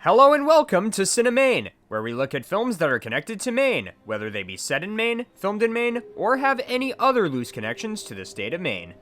Hello and welcome to CineMaine, where we look at films that are connected to Maine, whether they be set in Maine, filmed in Maine, or have any other loose connections to the state of Maine.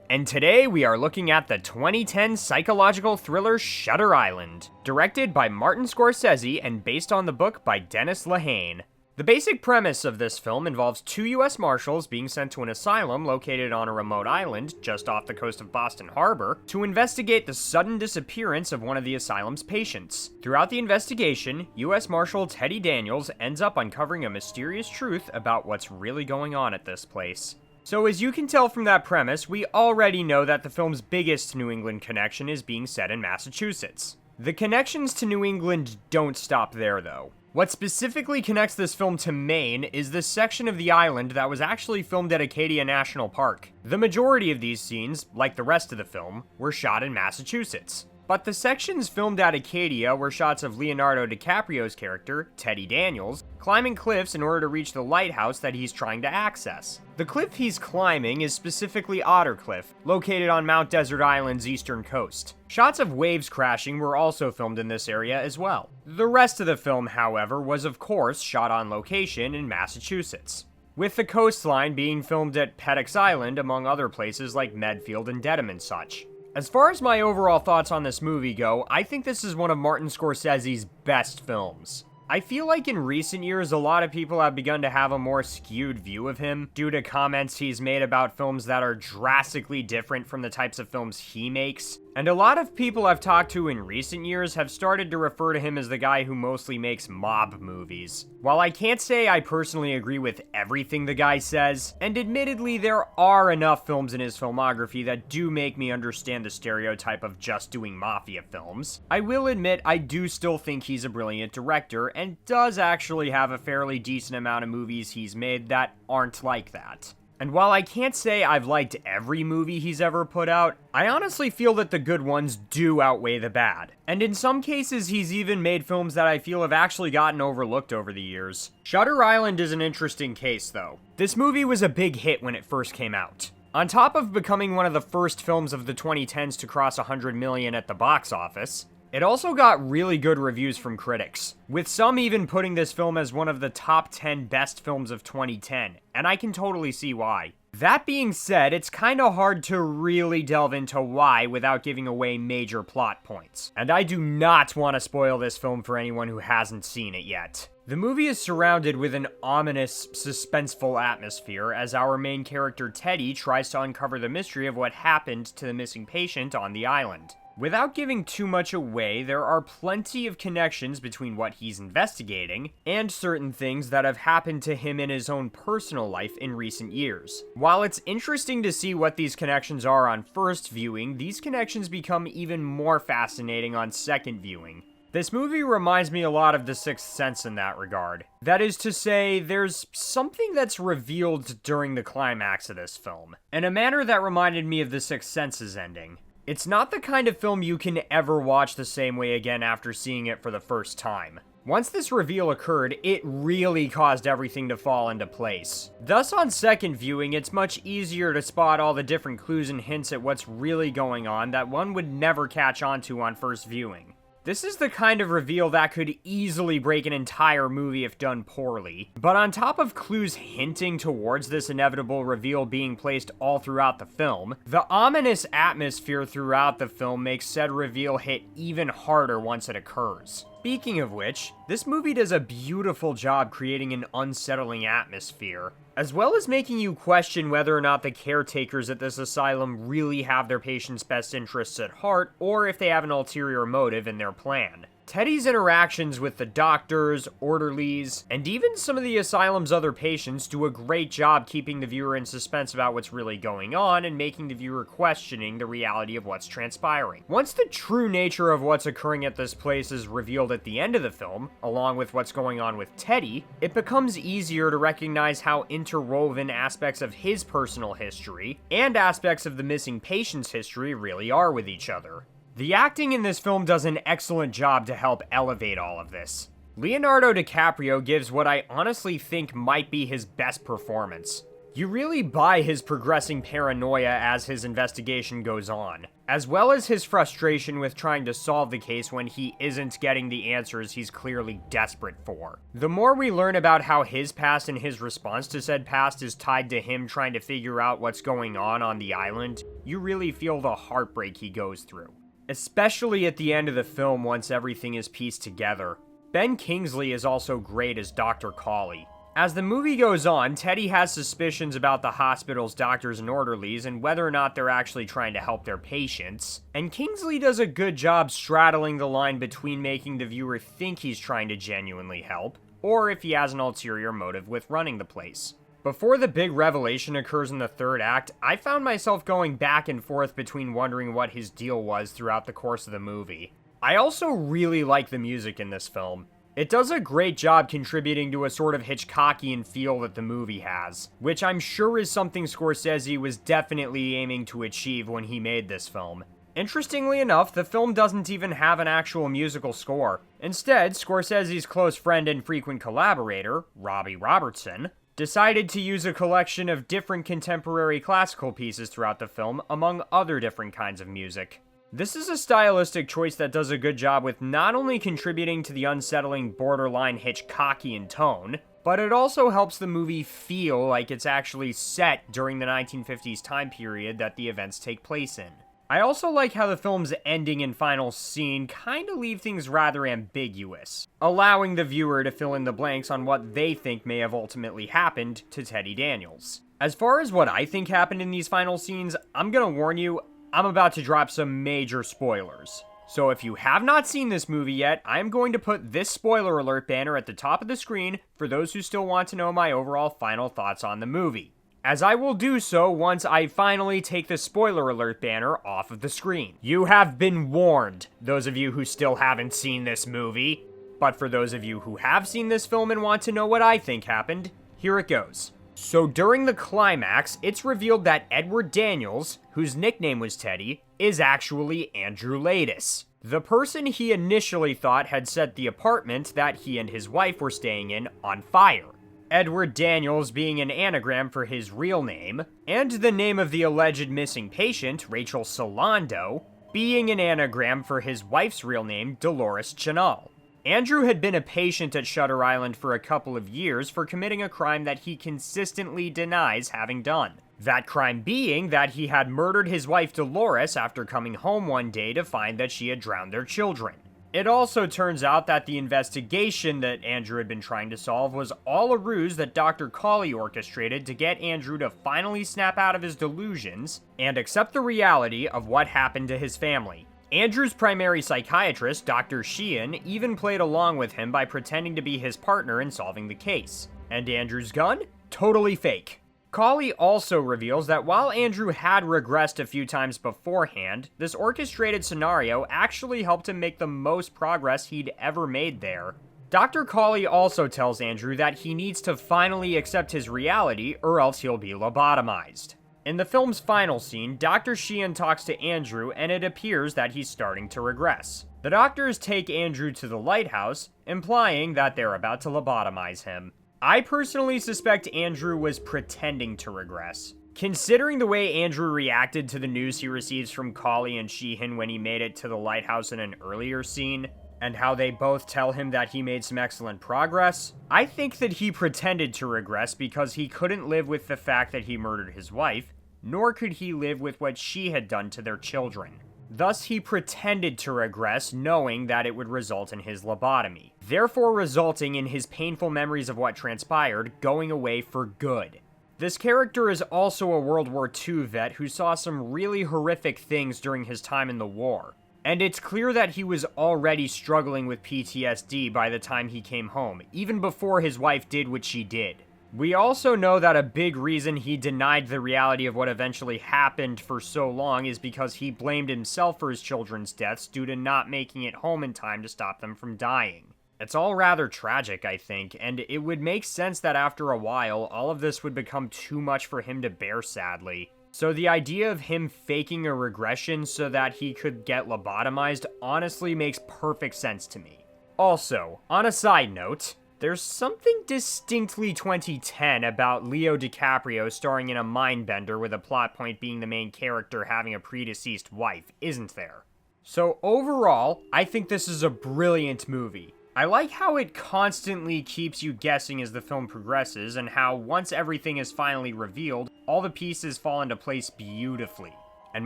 And today we are looking at the 2010 psychological thriller Shutter Island, directed by Martin Scorsese and based on the book by Dennis Lehane. The basic premise of this film involves two U.S. Marshals being sent to an asylum located on a remote island just off the coast of Boston Harbor to investigate the sudden disappearance of one of the asylum's patients. Throughout the investigation, U.S. Marshal Teddy Daniels ends up uncovering a mysterious truth about what's really going on at this place. So as you can tell from that premise, we already know that the film's biggest New England connection is being set in Massachusetts. The connections to New England don't stop there though. What specifically connects this film to Maine is the section of the island that was actually filmed at Acadia National Park. The majority of these scenes, like the rest of the film, were shot in Massachusetts. But the sections filmed at Acadia were shots of Leonardo DiCaprio's character, Teddy Daniels, climbing cliffs in order to reach the lighthouse that he's trying to access. The cliff he's climbing is specifically Otter Cliff, located on Mount Desert Island's eastern coast. Shots of waves crashing were also filmed in this area as well. The rest of the film, however, was of course shot on location in Massachusetts, with the coastline being filmed at Petix Island among other places like Medfield and Dedham and such. As far as my overall thoughts on this movie go, I think this is one of Martin Scorsese's best films. I feel like in recent years, a lot of people have begun to have a more skewed view of him due to comments he's made about films that are drastically different from the types of films he makes. And a lot of people I've talked to in recent years have started to refer to him as the guy who mostly makes mob movies. While I can't say I personally agree with everything the guy says, and admittedly there are enough films in his filmography that do make me understand the stereotype of just doing mafia films, I will admit I do still think he's a brilliant director and does actually have a fairly decent amount of movies he's made that aren't like that. And while I can't say I've liked every movie he's ever put out, I honestly feel that the good ones do outweigh the bad. And in some cases, he's even made films that I feel have actually gotten overlooked over the years. Shutter Island is an interesting case, though. This movie was a big hit when it first came out. On top of becoming one of the first films of the 2010s to cross $100 million at the box office, it also got really good reviews from critics, with some even putting this film as one of the top 10 best films of 2010, and I can totally see why. That being said, it's kinda hard to really delve into why without giving away major plot points, and I do not want to spoil this film for anyone who hasn't seen it yet. The movie is surrounded with an ominous, suspenseful atmosphere as our main character Teddy tries to uncover the mystery of what happened to the missing patient on the island. Without giving too much away, there are plenty of connections between what he's investigating and certain things that have happened to him in his own personal life in recent years. While it's interesting to see what these connections are on first viewing, these connections become even more fascinating on second viewing. This movie reminds me a lot of The Sixth Sense in that regard. That is to say, there's something that's revealed during the climax of this film, in a manner that reminded me of The Sixth Sense's ending. It's not the kind of film you can ever watch the same way again after seeing it for the first time. Once this reveal occurred, it really caused everything to fall into place. Thus, on second viewing, it's much easier to spot all the different clues and hints at what's really going on that one would never catch on to on first viewing. This is the kind of reveal that could easily break an entire movie if done poorly. But on top of clues hinting towards this inevitable reveal being placed all throughout the film, the ominous atmosphere throughout the film makes said reveal hit even harder once it occurs. Speaking of which, this movie does a beautiful job creating an unsettling atmosphere, as well as making you question whether or not the caretakers at this asylum really have their patients' best interests at heart, or if they have an ulterior motive in their plan. Teddy's interactions with the doctors, orderlies, and even some of the asylum's other patients do a great job keeping the viewer in suspense about what's really going on and making the viewer questioning the reality of what's transpiring. Once the true nature of what's occurring at this place is revealed at the end of the film, along with what's going on with Teddy, it becomes easier to recognize how interwoven aspects of his personal history and aspects of the missing patient's history really are with each other. The acting in this film does an excellent job to help elevate all of this. Leonardo DiCaprio gives what I honestly think might be his best performance. You really buy his progressing paranoia as his investigation goes on, as well as his frustration with trying to solve the case when he isn't getting the answers he's clearly desperate for. The more we learn about how his past and his response to said past is tied to him trying to figure out what's going on the island, you really feel the heartbreak he goes through. Especially at the end of the film once everything is pieced together. Ben Kingsley is also great as Dr. Cawley. As the movie goes on, Teddy has suspicions about the hospital's doctors and orderlies and whether or not they're actually trying to help their patients, and Kingsley does a good job straddling the line between making the viewer think he's trying to genuinely help, or if he has an ulterior motive with running the place. Before the big revelation occurs in the third act, I found myself going back and forth between wondering what his deal was throughout the course of the movie. I also really like the music in this film. It does a great job contributing to a sort of Hitchcockian feel that the movie has, which I'm sure is something Scorsese was definitely aiming to achieve when he made this film. Interestingly enough, the film doesn't even have an actual musical score. Instead, Scorsese's close friend and frequent collaborator, Robbie Robertson, decided to use a collection of different contemporary classical pieces throughout the film, among other different kinds of music. This is a stylistic choice that does a good job with not only contributing to the unsettling borderline Hitchcockian tone, but it also helps the movie feel like it's actually set during the 1950s time period that the events take place in. I also like how the film's ending and final scene kinda leave things rather ambiguous, allowing the viewer to fill in the blanks on what they think may have ultimately happened to Teddy Daniels. As far as what I think happened in these final scenes, I'm gonna warn you, I'm about to drop some major spoilers. So if you have not seen this movie yet, I'm going to put this spoiler alert banner at the top of the screen for those who still want to know my overall final thoughts on the movie, as I will do so once I finally take the spoiler alert banner off of the screen. You have been warned, those of you who still haven't seen this movie. But for those of you who have seen this film and want to know what I think happened, here it goes. So during the climax, it's revealed that Edward Daniels, whose nickname was Teddy, is actually Andrew Laeddis, the person he initially thought had set the apartment that he and his wife were staying in on fire. Edward Daniels being an anagram for his real name, and the name of the alleged missing patient, Rachel Solando, being an anagram for his wife's real name, Dolores Chenal. Andrew had been a patient at Shutter Island for a couple of years for committing a crime that he consistently denies having done. That crime being that he had murdered his wife Dolores after coming home one day to find that she had drowned their children. It also turns out that the investigation that Andrew had been trying to solve was all a ruse that Dr. Cawley orchestrated to get Andrew to finally snap out of his delusions and accept the reality of what happened to his family. Andrew's primary psychiatrist, Dr. Sheehan, even played along with him by pretending to be his partner in solving the case. And Andrew's gun? Totally fake. Cawley also reveals that while Andrew had regressed a few times beforehand, this orchestrated scenario actually helped him make the most progress he'd ever made there. Dr. Cawley also tells Andrew that he needs to finally accept his reality or else he'll be lobotomized. In the film's final scene, Dr. Sheehan talks to Andrew and it appears that he's starting to regress. The doctors take Andrew to the lighthouse, implying that they're about to lobotomize him. I personally suspect Andrew was pretending to regress. Considering the way Andrew reacted to the news he receives from Cawley and Sheehan when he made it to the lighthouse in an earlier scene, and how they both tell him that he made some excellent progress, I think that he pretended to regress because he couldn't live with the fact that he murdered his wife, nor could he live with what she had done to their children. Thus, he pretended to regress, knowing that it would result in his lobotomy, therefore resulting in his painful memories of what transpired going away for good. This character is also a World War II vet who saw some really horrific things during his time in the war, and it's clear that he was already struggling with PTSD by the time he came home, even before his wife did what she did. We also know that a big reason he denied the reality of what eventually happened for so long is because he blamed himself for his children's deaths due to not making it home in time to stop them from dying. It's all rather tragic, I think, and it would make sense that after a while, all of this would become too much for him to bear, sadly. So the idea of him faking a regression so that he could get lobotomized honestly makes perfect sense to me. Also, on a side note, There's something distinctly 2010 about Leo DiCaprio starring in a mind bender with a plot point being the main character having a predeceased wife, isn't there? So overall, I think this is a brilliant movie. I like how it constantly keeps you guessing as the film progresses, and how once everything is finally revealed, all the pieces fall into place beautifully. And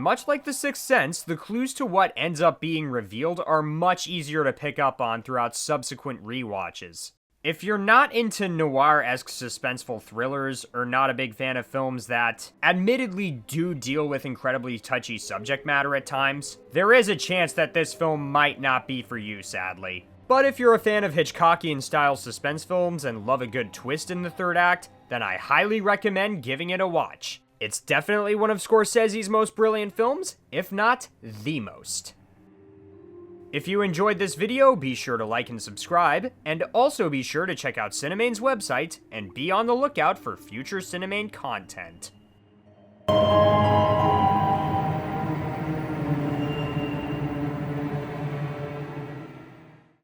much like The Sixth Sense, the clues to what ends up being revealed are much easier to pick up on throughout subsequent rewatches. If you're not into noir-esque suspenseful thrillers, or not a big fan of films that admittedly do deal with incredibly touchy subject matter at times, there is a chance that this film might not be for you, sadly. But if you're a fan of Hitchcockian-style suspense films and love a good twist in the third act, then I highly recommend giving it a watch. It's definitely one of Scorsese's most brilliant films, if not the most. If you enjoyed this video, be sure to like and subscribe, and also be sure to check out CineMaine's website, and be on the lookout for future CineMaine content.